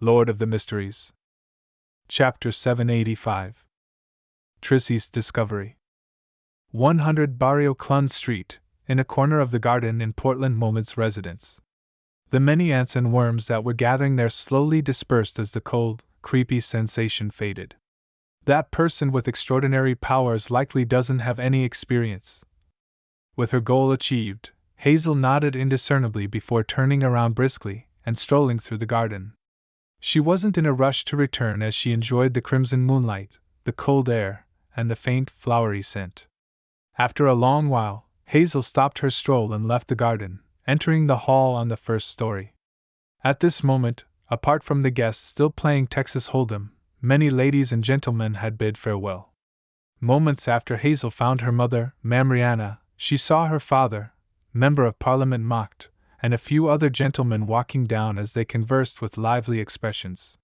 Lord of the Mysteries. Chapter 785. Trissy's Discovery. 100 Barrio Clun Street, in a corner of the garden in Portland Moment's residence. The many ants and worms that were gathering there slowly dispersed as the cold, creepy sensation faded. That person with extraordinary powers likely doesn't have any experience. With her goal achieved, Hazel nodded indiscernibly before turning around briskly and strolling through the garden. She wasn't in a rush to return as she enjoyed the crimson moonlight, the cold air, and the faint, flowery scent. After a long while, Hazel stopped her stroll and left the garden, entering the hall on the first story. At this moment, apart from the guests still playing Texas Hold'em, many ladies and gentlemen had bid farewell. Moments after Hazel found her mother, Mariana, she saw her father, Member of Parliament Mocked, and a few other gentlemen walking down as they conversed with lively expressions.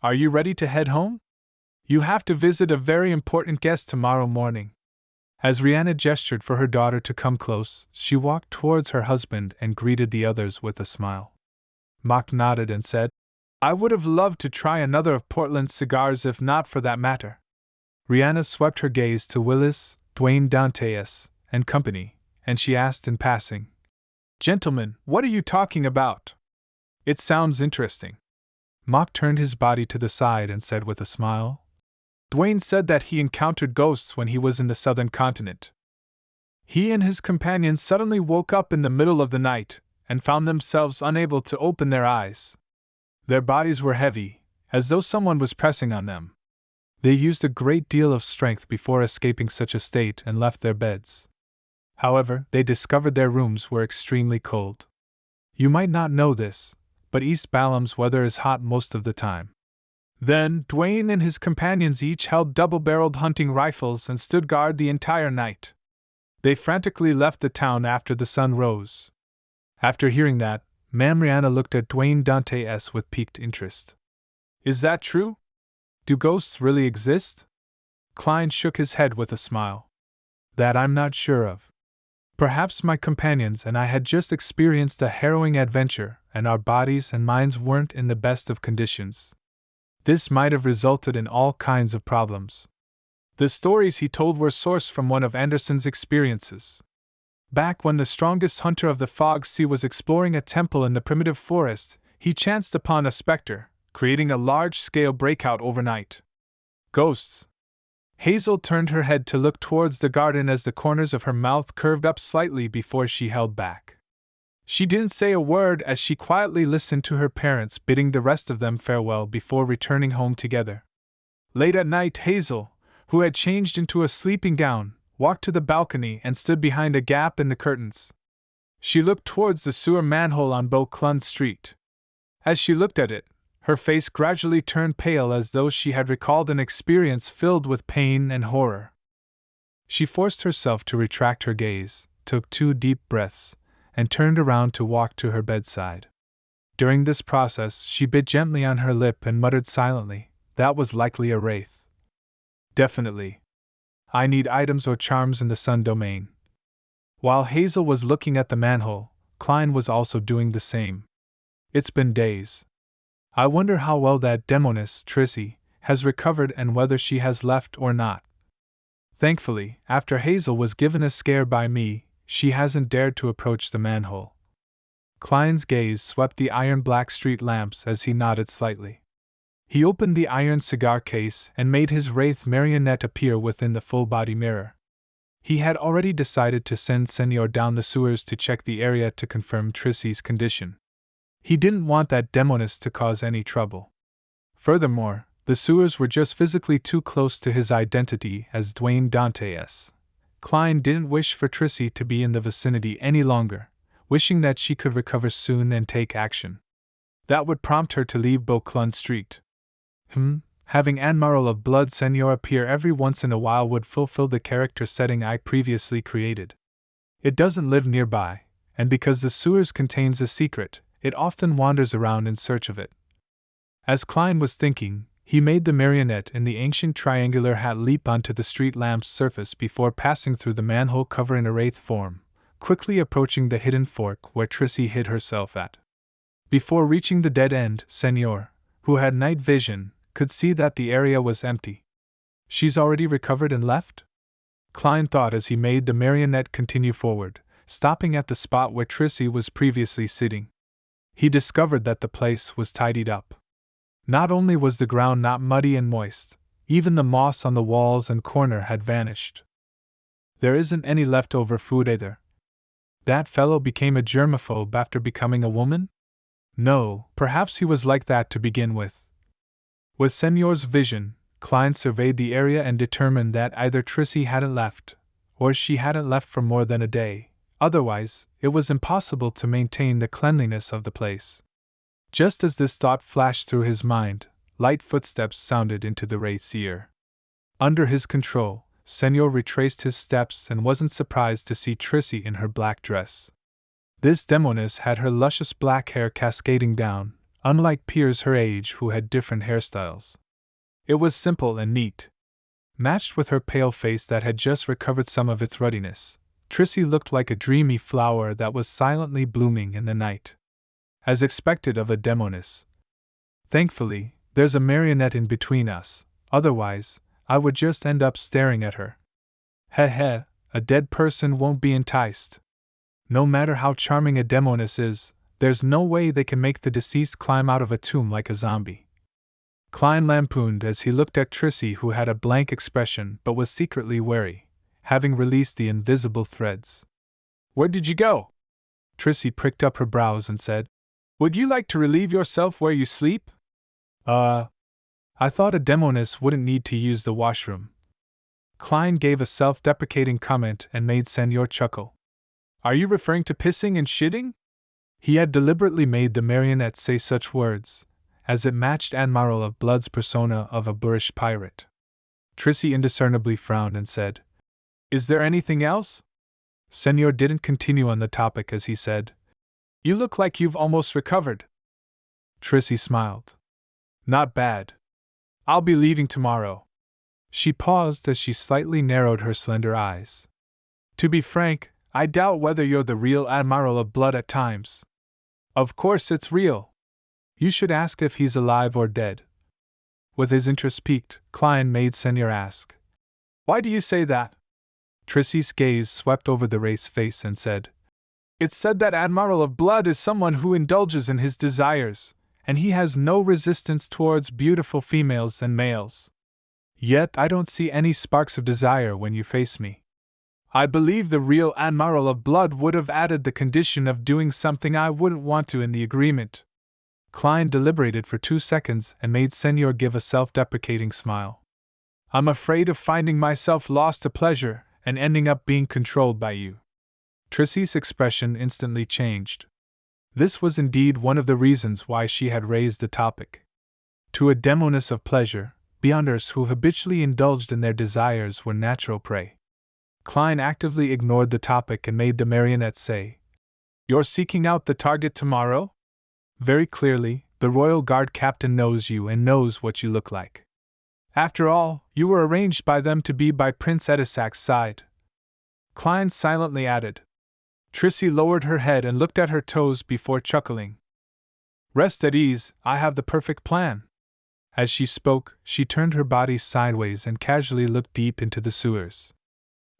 "Are you ready to head home? You have to visit a very important guest tomorrow morning." As Rihanna gestured for her daughter to come close, she walked towards her husband and greeted the others with a smile. Mock nodded and said, "I would have loved to try another of Portland's cigars if not for that matter." Rihanna swept her gaze to Willis, Dwayne Dantes, and company, and she asked in passing, "Gentlemen, what are you talking about? It sounds interesting." Mock turned his body to the side and said with a smile, "Dwayne said that he encountered ghosts when he was in the southern continent. He and his companions suddenly woke up in the middle of the night and found themselves unable to open their eyes. Their bodies were heavy, as though someone was pressing on them. They used a great deal of strength before escaping such a state and left their beds. However, they discovered their rooms were extremely cold. You might not know this, but East Balam's weather is hot most of the time. Then, Dwayne and his companions each held double-barreled hunting rifles and stood guard the entire night. They frantically left the town after the sun rose." After hearing that, Mariana looked at Dwayne Dantes with piqued interest. "Is that true? Do ghosts really exist?" Klein shook his head with a smile. "That I'm not sure of. Perhaps my companions and I had just experienced a harrowing adventure, and our bodies and minds weren't in the best of conditions. This might have resulted in all kinds of problems." The stories he told were sourced from one of Anderson's experiences. Back when the strongest hunter of the Fog Sea was exploring a temple in the primitive forest, he chanced upon a specter, creating a large-scale breakout overnight. Ghosts. Hazel turned her head to look towards the garden as the corners of her mouth curved up slightly before she held back. She didn't say a word as she quietly listened to her parents bidding the rest of them farewell before returning home together. Late at night, Hazel, who had changed into a sleeping gown, walked to the balcony and stood behind a gap in the curtains. She looked towards the sewer manhole on Beau Clun Street. As she looked at it, her face gradually turned pale as though she had recalled an experience filled with pain and horror. She forced herself to retract her gaze, took 2 deep breaths, and turned around to walk to her bedside. During this process, she bit gently on her lip and muttered silently, "That was likely a wraith. Definitely. I need items or charms in the sun domain." While Hazel was looking at the manhole, Klein was also doing the same. "It's been days. I wonder how well that demoness, Trissy, has recovered and whether she has left or not. Thankfully, after Hazel was given a scare by me, she hasn't dared to approach the manhole." Klein's gaze swept the iron-black street lamps as he nodded slightly. He opened the iron cigar case and made his wraith marionette appear within the full-body mirror. He had already decided to send Senor down the sewers to check the area to confirm Trissy's condition. He didn't want that demoness to cause any trouble. Furthermore, the sewers were just physically too close to his identity as Dwayne Dantes. Klein didn't wish for Trissy to be in the vicinity any longer, wishing that she could recover soon and take action. That would prompt her to leave Beau Clun Street. Having Admiral of Blood Senor appear every once in a while would fulfill the character setting I previously created. It doesn't live nearby, and because the sewers contains a secret, it often wanders around in search of it. As Klein was thinking, he made the marionette in the ancient triangular hat leap onto the street lamp's surface before passing through the manhole cover in a wraith form, quickly approaching the hidden fork where Trissy hid herself at. Before reaching the dead end, Senor, who had night vision, could see that the area was empty. She's already recovered and left? Klein thought as he made the marionette continue forward, stopping at the spot where Trissy was previously sitting. He discovered that the place was tidied up. Not only was the ground not muddy and moist, even the moss on the walls and corner had vanished. There isn't any leftover food either. That fellow became a germaphobe after becoming a woman? No, perhaps he was like that to begin with. With Senor's vision, Klein surveyed the area and determined that either Trissy hadn't left, or she hadn't left for more than a day. Otherwise, it was impossible to maintain the cleanliness of the place. Just as this thought flashed through his mind, light footsteps sounded into the Wraith's ear. Under his control, Senor retraced his steps and wasn't surprised to see Trissy in her black dress. This demoness had her luscious black hair cascading down, unlike peers her age who had different hairstyles. It was simple and neat. Matched with her pale face that had just recovered some of its ruddiness, Trissy looked like a dreamy flower that was silently blooming in the night. As expected of a demoness. Thankfully, there's a marionette in between us, otherwise, I would just end up staring at her. Heh, a dead person won't be enticed. No matter how charming a demoness is, there's no way they can make the deceased climb out of a tomb like a zombie. Klein lampooned as he looked at Trissy, who had a blank expression but was secretly wary, having released the invisible threads. Where did you go? Trissy pricked up her brows and said, Would you like to relieve yourself where you sleep? I thought a demoness wouldn't need to use the washroom. Klein gave a self-deprecating comment and made Senor chuckle. Are you referring to pissing and shitting? He had deliberately made the marionette say such words, as it matched Admiral of Blood's persona of a boorish pirate. Trissy indiscernibly frowned and said, Is there anything else? Senor didn't continue on the topic as he said, You look like you've almost recovered. Trissy smiled. Not bad. I'll be leaving tomorrow. She paused as she slightly narrowed her slender eyes. To be frank, I doubt whether you're the real Admiral of Blood at times. Of course it's real. You should ask if he's alive or dead. With his interest piqued, Klein made Senor ask, Why do you say that? Trissy's gaze swept over the Wraith's face and said, It's said that Admiral of Blood is someone who indulges in his desires, and he has no resistance towards beautiful females and males. Yet I don't see any sparks of desire when you face me. I believe the real Admiral of Blood would have added the condition of doing something I wouldn't want to in the agreement. Klein deliberated for 2 seconds and made Senor give a self-deprecating smile. I'm afraid of finding myself lost to pleasure and ending up being controlled by you. Trissy's expression instantly changed. This was indeed one of the reasons why she had raised the topic. To a demoness of pleasure, beyonders who habitually indulged in their desires were natural prey. Klein actively ignored the topic and made the marionette say, You're seeking out the target tomorrow? Very clearly, the Royal Guard captain knows you and knows what you look like. After all, you were arranged by them to be by Prince Edisac's side. Klein silently added. Trissy lowered her head and looked at her toes before chuckling. Rest at ease, I have the perfect plan. As she spoke, she turned her body sideways and casually looked deep into the sewers.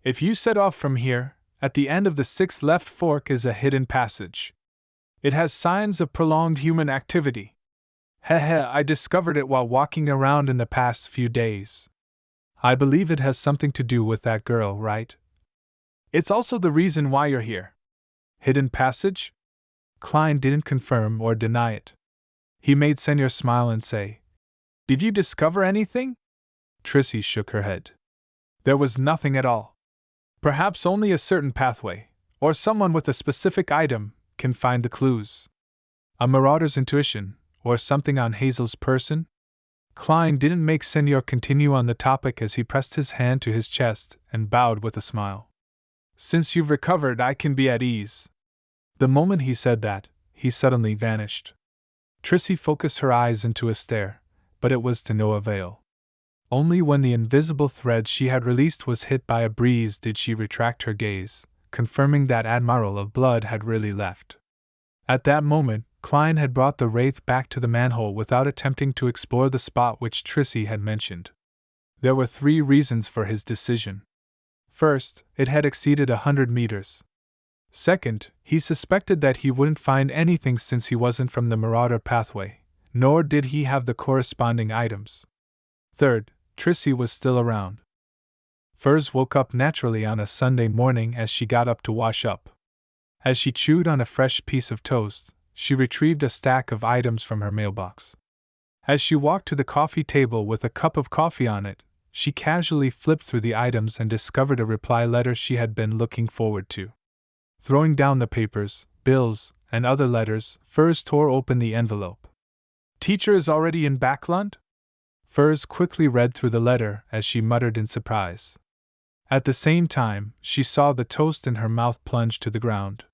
If you set off from here, at the end of the 6th left fork is a hidden passage. It has signs of prolonged human activity. I discovered it while walking around in the past few days. I believe it has something to do with that girl, right? It's also the reason why you're here. Hidden passage? Klein didn't confirm or deny it. He made Senor smile and say, Did you discover anything? Trissy shook her head. There was nothing at all. Perhaps only a certain pathway, or someone with a specific item, can find the clues. A marauder's intuition, or something on Hazel's person? Klein didn't make Senor continue on the topic as he pressed his hand to his chest and bowed with a smile. Since you've recovered, I can be at ease. The moment he said that, he suddenly vanished. Trissy focused her eyes into a stare, but it was to no avail. Only when the invisible thread she had released was hit by a breeze did she retract her gaze, confirming that Admiral of Blood had really left. At that moment, Klein had brought the wraith back to the manhole without attempting to explore the spot which Trissy had mentioned. There were 3 reasons for his decision. First, it had exceeded 100 meters. Second, he suspected that he wouldn't find anything since he wasn't from the Marauder pathway, nor did he have the corresponding items. Third, Trissy was still around. Furs woke up naturally on a Sunday morning as she got up to wash up. As she chewed on a fresh piece of toast, she retrieved a stack of items from her mailbox. As she walked to the coffee table with a cup of coffee on it, she casually flipped through the items and discovered a reply letter she had been looking forward to. Throwing down the papers, bills, and other letters, Furs tore open the envelope. "Teacher is already in Backlund?" Furs quickly read through the letter as she muttered in surprise. At the same time, she saw the toast in her mouth plunge to the ground.